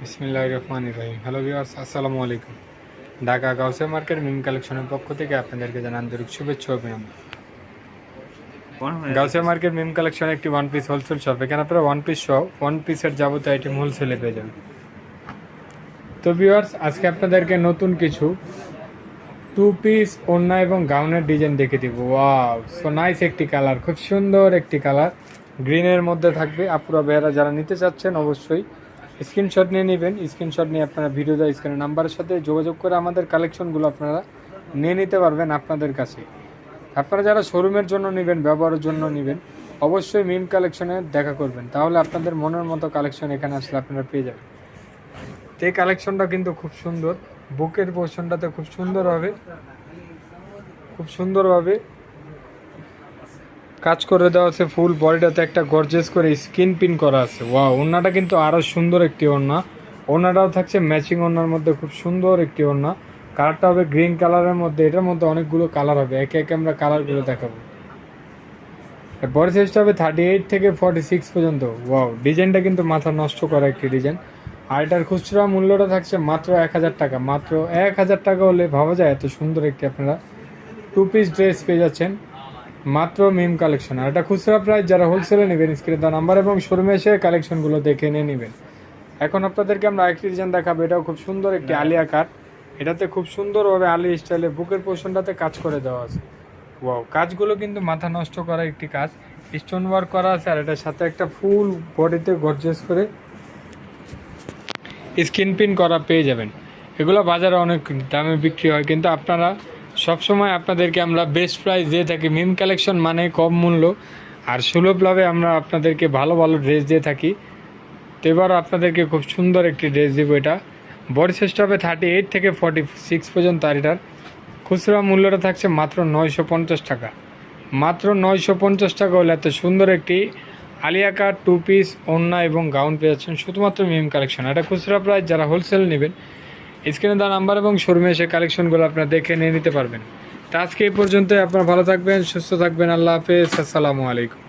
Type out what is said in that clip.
বিসমিল্লাহির রহমানির রহিম। Hello viewers, আসসালামু আলাইকুম। ঢাকা গাউসিয়া মার্কেট মিম কালেকশনের পক্ষ থেকে আপনাদেরকে জানাই আন্তরিক শুভেচ্ছা ও অভিনন্দন। গাউসিয়া মার্কেট মিম কালেকশন একটি ওয়ান পিস হোলসেল শপ। এখানে আপনারা ওয়ান পিস সহ ওয়ান পিসের যাবতীয় আইটেম হোলসেলে পেয়ে যাবেন। তো ভিউয়ার্স, আজকে আপনাদেরকে নতুন কিছু টু পিস ওড়না এবং গাউনের ডিজাইন দেখে দিব। ওয়াও, সো নাইস একটি কালার, খুব সুন্দর একটি কালার, গ্রিনের মধ্যে থাকবে। আপুরা ভাইয়েরা যারা নিতে চাচ্ছেন অবশ্যই স্ক্রিনশট নিয়ে নেবেন। স্ক্রিনশট নিয়ে আপনারা ভিডিও দেওয়া স্ক্রিনের নাম্বারের সাথে যোগাযোগ করে আমাদের কালেকশনগুলো আপনারা নিয়ে নিতে পারবেন আপনাদের কাছে। আপনারা যারা শোরুমের জন্য নেবেন, ব্যবহারের জন্য নেবেন, অবশ্যই মিম কালেকশনে দেখা করবেন, তাহলে আপনাদের মনের মতো কালেকশন এখানে আসলে আপনারা পেয়ে যাবেন। তো এই কালেকশনটা কিন্তু খুব সুন্দর, বুকের পোর্শনটাতে খুব সুন্দরভাবে কাজ করে দেওয়া আছে। ফুল বডিটাতে একটা গর্জেস করে স্কিন পিন করা আছে। ওয়াও, ওড়নাটা কিন্তু আরও সুন্দর একটি ওড়না। ওড়নাটাও থাকছে ম্যাচিং ওড়নার মধ্যে, খুব সুন্দর একটি ওড়না। কালারটা হবে গ্রিন কালারের মধ্যে। এটার মধ্যে অনেকগুলো কালার হবে, একে একে আমরা কালারগুলো দেখাবো। বডি সাইজটা হবে 38 থেকে 46 পর্যন্ত। ওয়াও, ডিজাইনটা কিন্তু মাথা নষ্ট করা একটি ডিজাইন। আর এটার খুচরা মূল্যটা থাকছে মাত্র 1000 টাকা। মাত্র 1000 টাকা হলে ভাবা যায় এত সুন্দর একটি আপনারা টু পিস ড্রেস পেয়ে যাচ্ছেন মাত্র মিম কালেকশন। আর এটা খুচরা প্রাইস, যারা হোলসেলে নেবেন স্ক্রিনে দেওয়া নাম্বার এবং শোরুমে এসে কালেকশনগুলো দেখে নিয়ে নেবেন। এখন আপনাদেরকে আমরা আরেকটি ডিজাইন দেখাবো। এটাও খুব সুন্দর একটি আলিয়া কাট। এটাতে খুব সুন্দরভাবে আলি স্টাইলে বুকের পোর্শনটাতে কাজ করে দেওয়া আছে। ওয়াও, কাজগুলো কিন্তু মাথা নষ্ট করা একটি কাজ, স্টোন ওয়ার্ক করা আছে। আর এটার সাথে একটা ফুল বডিতে গর্জিয়াস করে স্কিন পিন করা পেয়ে যাবেন। এগুলো বাজারে অনেক দামে বিক্রি হয়, কিন্তু আপনারা সবসময় আপনাদেরকে আমরা বেস্ট প্রাইস দিয়ে থাকি। মিম কালেকশন মানে কম মূল্য আর সুলভ লাভে আমরা আপনাদেরকে ভালো ভালো ড্রেস দিয়ে থাকি। তো এবারও আপনাদেরকে খুব সুন্দর একটি ড্রেস দিব। এটা বডি সাইজটা হবে 38 থেকে 46 পর্যন্ত। আর এটার খুচরা মূল্যটা থাকছে মাত্র 950 টাকা। মাত্র 950 টাকা হলে এত সুন্দর একটি আলিয়া কাট টু পিস ওড়না এবং গাউন পেয়ে যাচ্ছেন শুধুমাত্র মিম কালেকশন। এটা খুচরা প্রাইস, যারা হোলসেল নেবেন স্ক্রিনে দেওয়া নাম্বার এবং শোরুমে এসে কালেকশনগুলো আপনারা দেখে নিয়ে নিতে পারবেন। তো আজকে এই পর্যন্তই। আপনারা ভালো থাকবেন, সুস্থ থাকবেন। আল্লাহ হাফেজ, আসসালামু আলাইকুম।